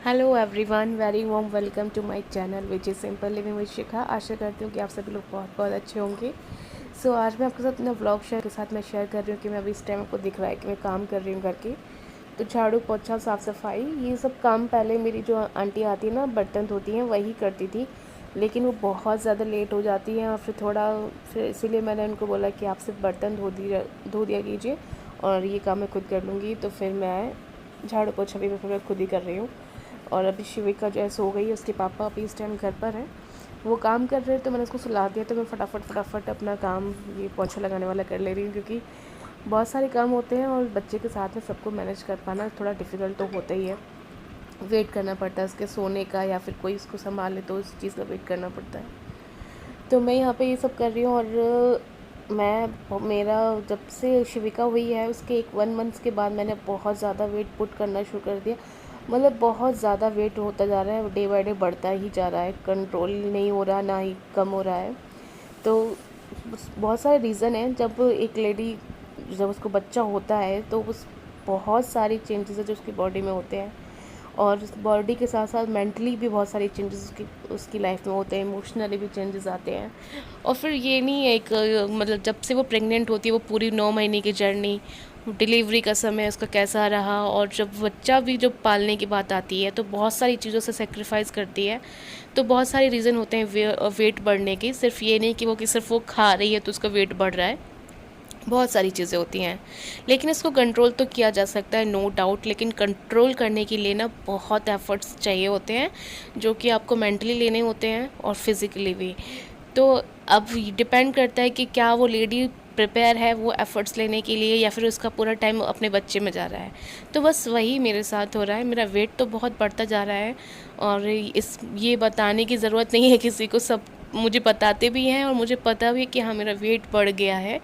Hello everyone, very warm welcome to my channel which is simple living with Shikha. आशा करती हूँ कि आप सभी लोग बहुत बहुत अच्छे होंगे। आज मैं आपके साथ अपना व्लॉग के साथ मैं शेयर कर रही हूँ कि मैं अभी इस टाइम आपको दिख रहा है कि मैं काम कर रही हूँ घर की। तो झाड़ू पोछा साफ़ सफाई ये सब काम पहले मेरी जो आंटी आती है ना, बर्तन धोती हैं, वही करती थी। लेकिन वो बहुत ज़्यादा लेट हो जाती हैं और फिर इसीलिए मैंने उनको बोला कि आप सिर्फ बर्तन धो दिया कीजिए और ये काम मैं खुद कर लूँगी। तो फिर मैं झाड़ू पोछा भी मैं खुद ही कर रही हूँ। और अभी शिविका जो है सो गई है, उसके पापा अभी इस टाइम घर पर हैं, वो काम कर रहे हैं। तो मैंने उसको सुला दिया, तो मैं फटाफट अपना काम ये पोछा लगाने वाला कर ले रही हूँ, क्योंकि बहुत सारे काम होते हैं और बच्चे के साथ में सबको मैनेज कर पाना थोड़ा डिफ़िकल्ट तो होता ही है। वेट करना पड़ता है उसके सोने का, या फिर कोई उसको संभाले तो उस चीज़ का वेट करना पड़ता है। तो मैं यहाँ पे ये सब कर रही हूँ। और मेरा जब से शिविका हुई है उसके 1 मंथ के बाद मैंने बहुत ज़्यादा वेट पुट करना शुरू कर दिया। मतलब बहुत ज़्यादा वेट होता जा रहा है, डे बाय डे बढ़ता ही जा रहा है, कंट्रोल नहीं हो रहा, ना ही कम हो रहा है। तो बहुत सारे रीज़न हैं। जब उसको बच्चा होता है तो उस बहुत सारी चेंजेस है जो उसकी बॉडी में होते हैं, और बॉडी के साथ साथ मेंटली भी बहुत सारे चेंजेस उसकी लाइफ में होते हैं, इमोशनली भी चेंजेस आते हैं। और फिर ये नहीं है एक मतलब जब से वो प्रेग्नेंट होती है वो पूरी 9 महीने की जर्नी, डिलीवरी का समय उसका कैसा रहा, और जब बच्चा भी जब पालने की बात आती है तो बहुत सारी चीज़ों से सेक्रीफाइस करती है। तो बहुत सारे रीज़न होते हैं वेट बढ़ने के। सिर्फ ये नहीं कि सिर्फ वो खा रही है तो उसका वेट बढ़ रहा है, बहुत सारी चीज़ें होती हैं। लेकिन इसको कंट्रोल तो किया जा सकता है, नो डाउट। लेकिन कंट्रोल करने के लिए ना बहुत एफ़र्ट्स चाहिए होते हैं, जो कि आपको मेंटली लेने होते हैं और फिज़िकली भी। तो अब डिपेंड करता है कि क्या वो लेडी प्रिपेयर है वो एफ़र्ट्स लेने के लिए, या फिर उसका पूरा टाइम अपने बच्चे में जा रहा है। तो बस वही मेरे साथ हो रहा है। मेरा वेट तो बहुत बढ़ता जा रहा है, और ये बताने की ज़रूरत नहीं है किसी को, सब मुझे बताते भी हैं और मुझे पता भी है कि हाँ मेरा वेट बढ़ गया है।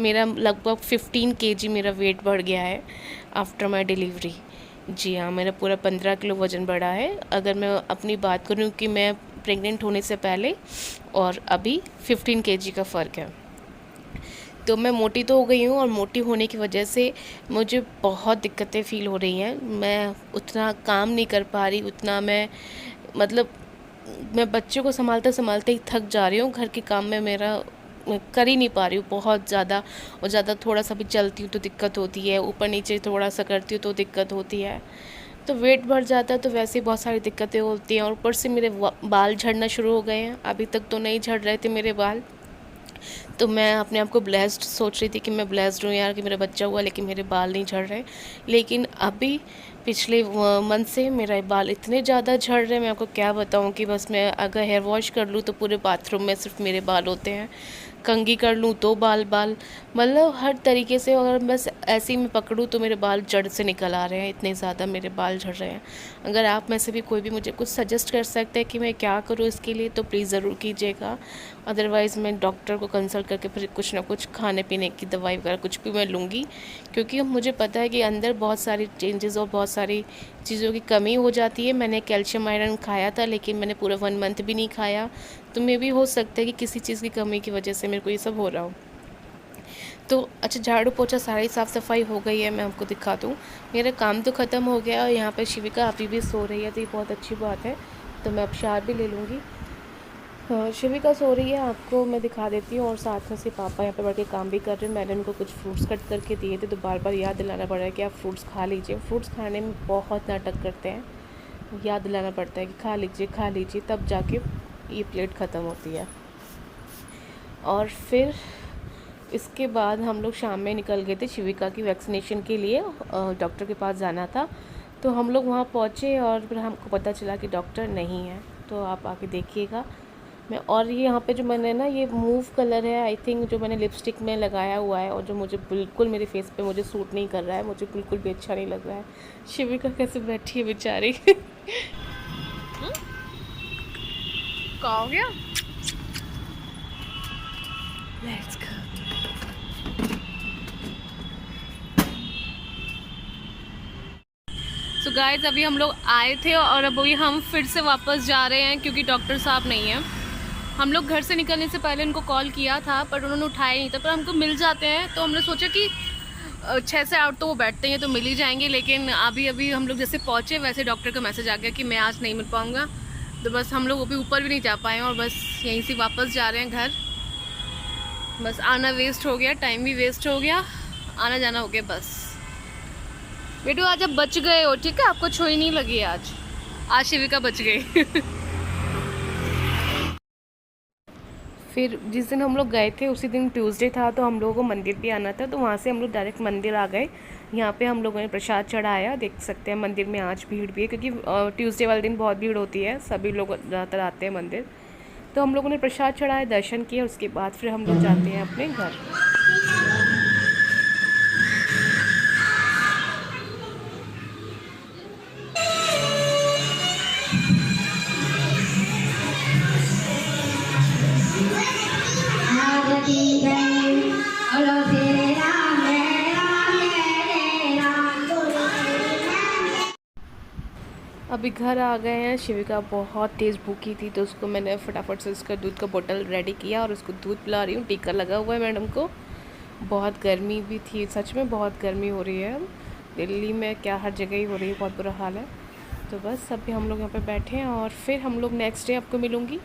मेरा लगभग 15 kg मेरा वेट बढ़ गया है आफ्टर माई डिलीवरी। जी हाँ, मेरा पूरा 15 किलो वज़न बढ़ा है। अगर मैं अपनी बात करूँ कि मैं प्रेग्नेंट होने से पहले और अभी 15 kg का फ़र्क है। तो मैं मोटी तो हो गई हूँ, और मोटी होने की वजह से मुझे बहुत दिक्कतें फ़ील हो रही हैं। मैं उतना काम नहीं कर पा रही, उतना मतलब मैं बच्चों को संभालते संभालते ही थक जा रही हूँ। घर के काम में मैं कर ही नहीं पा रही हूँ बहुत ज़्यादा, और ज़्यादा थोड़ा सा भी चलती हूँ तो दिक्कत होती है, ऊपर नीचे थोड़ा सा करती हूँ तो दिक्कत होती है। तो वेट बढ़ जाता है तो वैसे ही बहुत सारी दिक्कतें होती हैं, और ऊपर से मेरे बाल झड़ना शुरू हो गए हैं। अभी तक तो नहीं झड़ रहे थे मेरे बाल, तो मैं अपने आप को ब्लेस्ड सोच रही थी कि मैं ब्लेस्ड हूँ यार कि मेरा बच्चा हुआ, लेकिन मेरे बाल नहीं झड़ रहे। लेकिन अभी पिछले मंथ से मेरा बाल इतने ज़्यादा झड़ रहे हैं, मैं आपको क्या बताऊँ कि बस मैं अगर हेयर वॉश कर लूँ तो पूरे बाथरूम में सिर्फ मेरे बाल होते हैं, कंघी कर लूँ तो बाल बाल, मतलब हर तरीके से। और बस ऐसे ही मैं पकड़ूँ तो मेरे बाल जड़ से निकल आ रहे हैं, इतने ज़्यादा मेरे बाल झड़ रहे हैं। अगर आप में से भी कोई भी मुझे कुछ सजेस्ट कर सकते हैं कि मैं क्या करूँ इसके लिए, तो प्लीज़ ज़रूर कीजिएगा। अदरवाइज़ मैं डॉक्टर को कंसल्ट करके फिर कुछ ना कुछ खाने पीने की दवाई वगैरह कुछ भी मैं लूँगी, क्योंकि मुझे पता है कि अंदर बहुत सारी चेंजेस और बहुत सारी चीज़ों की कमी हो जाती है। मैंने कैल्शियम आयरन खाया था, लेकिन मैंने पूरा 1 मंथ भी नहीं खाया। तो मे भी हो सकता है कि किसी चीज़ की कमी की वजह से मेरे को ये सब हो रहा हो। तो अच्छा, झाड़ू पोछा सारी साफ़ सफाई हो गई है, मैं आपको दिखा दूँ। मेरा काम तो ख़त्म हो गया, और यहाँ पर शिविका अभी भी सो रही है, तो ये बहुत अच्छी बात है। तो मैं अब शावर भी ले लूँगी। हाँ, शिविका सो रही है, आपको मैं दिखा देती हूँ। और साथ में से पापा यहाँ पे बैठ के काम भी कर रहे हैं। मैंने उनको कुछ फ्रूट्स कट करके दिए थे, तो बार बार याद दिलाना पड़ रहा है कि आप फ्रूट्स खा लीजिए। फ्रूट्स खाने में बहुत नाटक करते हैं, याद दिलाना पड़ता है कि खा लीजिए, तब जाके ये प्लेट ख़त्म होती है। और फिर इसके बाद हम लोग शाम में निकल गए थे शिविका की वैक्सीनेशन के लिए, डॉक्टर के पास जाना था। तो हम लोग वहाँ पहुँचे और फिर हमको पता चला कि डॉक्टर नहीं है। तो आप आके देखिएगा। और ये यहाँ पे जो मैंने ना ये मूव कलर है, आई थिंक, जो मैंने लिपस्टिक में लगाया हुआ है, और जो मुझे बिल्कुल मेरे फेस पे मुझे सूट नहीं कर रहा है, मुझे बिल्कुल भी अच्छा नहीं लग रहा है। शिविका कैसे बैठी है बेचारी। कहाँ हो गया? Let's go. सो गाइस, अभी हम लोग आए थे और अभी हम फिर से वापस जा रहे हैं, क्योंकि डॉक्टर साहब नहीं है। हम लोग घर से निकलने से पहले उनको कॉल किया था, पर उन्होंने उठाया नहीं था, पर हमको मिल जाते हैं। तो हमने सोचा कि 6 से 8 तो वो बैठते हैं तो मिल ही जाएंगे, लेकिन अभी अभी हम लोग जैसे पहुँचे वैसे डॉक्टर का मैसेज आ गया कि मैं आज नहीं मिल पाऊँगा। तो बस हम लोग अभी ऊपर भी नहीं जा पाए हैं और बस यहीं से वापस जा रहे हैं घर। बस आना वेस्ट हो गया, टाइम भी वेस्ट हो गया, आना जाना हो गया बस। बेटू आज आप बच गए हो, ठीक है, आपको छुई नहीं लगी आज शिविका बच गई। फिर जिस दिन हम लोग गए थे उसी दिन ट्यूसडे था, तो हम लोगों को मंदिर भी आना था, तो वहाँ से हम लोग डायरेक्ट मंदिर आ गए। यहाँ पे हम लोगों ने प्रसाद चढ़ाया, देख सकते हैं मंदिर में आज भीड़ भी है क्योंकि ट्यूसडे वाले दिन बहुत भीड़ होती है, सभी लोग ज़्यादातर आते हैं मंदिर। तो हम लोगों ने प्रसाद चढ़ाया, दर्शन किए, उसके बाद फिर हम लोग जाते हैं अपने घर। अभी घर आ गए हैं। शिविका बहुत तेज़ भूखी थी तो उसको मैंने फटाफट से उसका दूध का बोतल रेडी किया और उसको दूध पिला रही हूँ। टीका लगा हुआ है मैडम को। बहुत गर्मी भी थी, सच में बहुत गर्मी हो रही है अब दिल्ली में, क्या हर जगह ही हो रही है, बहुत बुरा हाल है। तो बस अभी हम लोग यहाँ पे बैठे हैं और फिर हम लोग नेक्स्ट डे आपको मिलूँगी।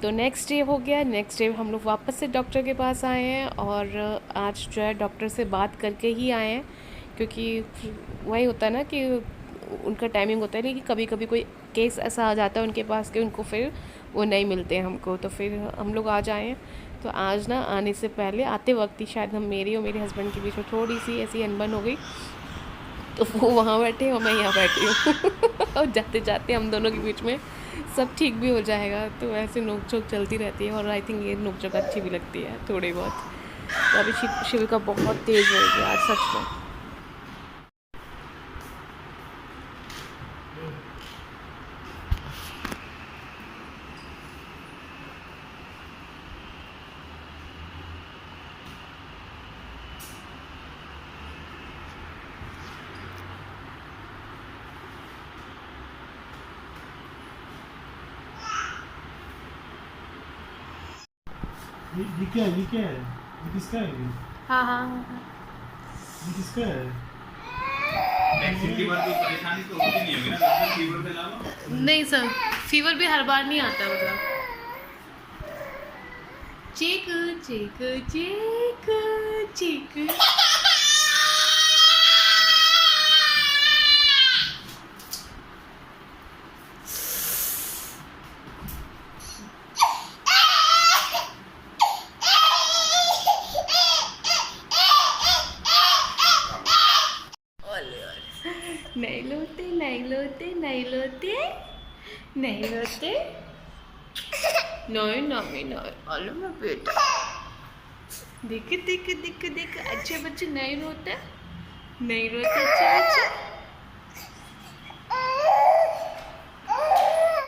तो नेक्स्ट डे हो गया, नेक्स्ट डे हम लोग वापस से डॉक्टर के पास आए हैं और आज जो है डॉक्टर से बात करके ही आए हैं, क्योंकि वही होता है ना कि उनका टाइमिंग होता है, लेकिन कभी कभी कोई केस ऐसा आ जाता है उनके पास कि उनको फिर वो नहीं मिलते हैं हमको, तो फिर हम लोग आ जाए हैं। तो आज ना आने से पहले आते वक्त ही शायद हम मेरी और मेरे हस्बैंड के बीच में थोड़ी सी ऐसी अनबन हो गई, तो वो वहाँ बैठे और मैं यहाँ बैठी हूँ। और जाते जाते हम दोनों के बीच में सब ठीक भी हो जाएगा। तो ऐसे नोक झोंक चलती रहती है और आई थिंक ये नोक झोंक अच्छी भी लगती है थोड़ी बहुत। तो अभी शिविका बहुत तेज़ हो गई आज सच में। ये क्या है? ये क्या है? ये किसका है? ये हाँ हाँ हाँ। ये किसका है? वैक्सीन के बाद कोई परेशानी तो होती नहीं होगी ना, डॉक्टर फीवर के अलावा? नहीं सर, फीवर भी हर बार नहीं आता, मतलब चीकू चीकू चीकू चीकू। नहीं लोते नहीं लोते नहीं लोते नहीं लोते, नहीं नहीं नहीं, अलो मेरा बेटा, देख देख देख देख, अच्छे बच्चे नहीं रोते, नहीं रोते अच्छे